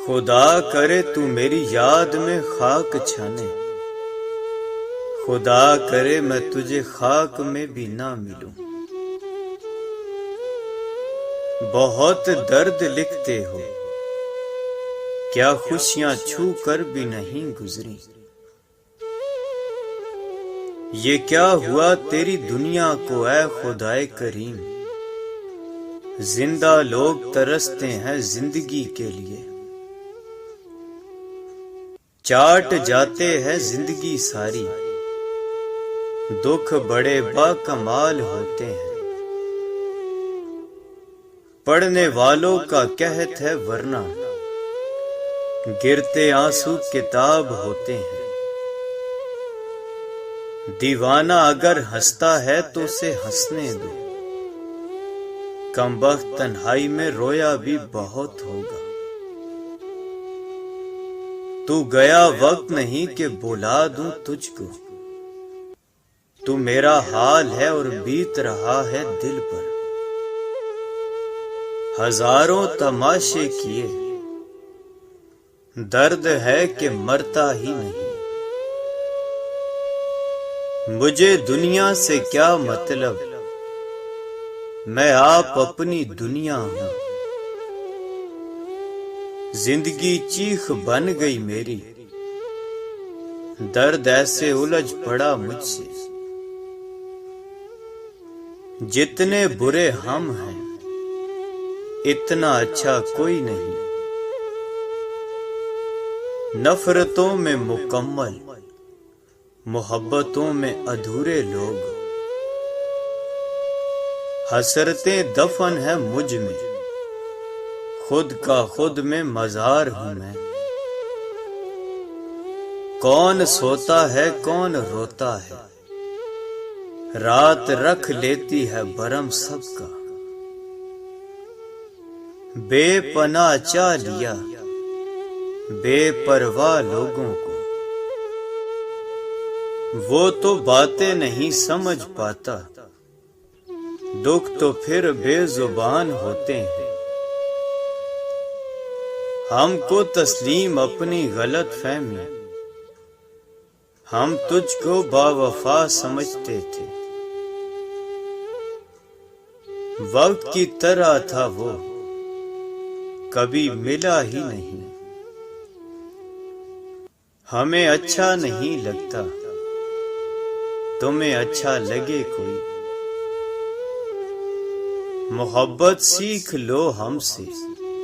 خدا کرے تو میری یاد میں خاک چھانے، خدا کرے میں تجھے خاک میں بھی نہ ملوں۔ بہت درد لکھتے ہو، کیا خوشیاں چھو کر بھی نہیں گزری؟ یہ کیا ہوا تیری دنیا کو اے خدائے کریم؟ زندہ لوگ ترستے ہیں زندگی کے لیے، چاٹ جاتے ہیں زندگی ساری، دکھ بڑے با کمال ہوتے ہیں۔ پڑھنے والوں کا قحط ہے ورنہ گرتے آنسو کتاب ہوتے ہیں۔ دیوانہ اگر ہنستا ہے تو اسے ہنسنے دو، کم بخت تنہائی میں رویا بھی بہت ہوگا۔ تو گیا وقت نہیں کہ بلا دوں تجھ کو، تو میرا حال ہے اور بیت رہا ہے دل پر۔ ہزاروں تماشے کیے، درد ہے کہ مرتا ہی نہیں۔ مجھے دنیا سے کیا مطلب، میں آپ اپنی دنیا ہوں۔ زندگی چیخ بن گئی میری، درد ایسے الجھ پڑا مجھ سے۔ جتنے برے ہم ہیں اتنا اچھا کوئی نہیں۔ نفرتوں میں مکمل، محبتوں میں ادھورے لوگ۔ حسرتیں دفن ہے مجھ میں، خود کا خود میں مزار ہوں میں۔ کون سوتا ہے کون روتا ہے، رات رکھ لیتی ہے برم سب کا۔ بے پناہ چاہ لیا بے پرواہ لوگوں کو، وہ تو باتیں نہیں سمجھ پاتا، دکھ تو پھر بے زبان ہوتے ہیں۔ ہم کو تسلیم اپنی غلط فہمی، ہم تجھ کو با وفا سمجھتے تھے۔ وقت کی طرح تھا وہ، کبھی ملا ہی نہیں۔ ہمیں اچھا نہیں لگتا، تمہیں اچھا لگے کوئی۔ محبت سیکھ لو ہم سے،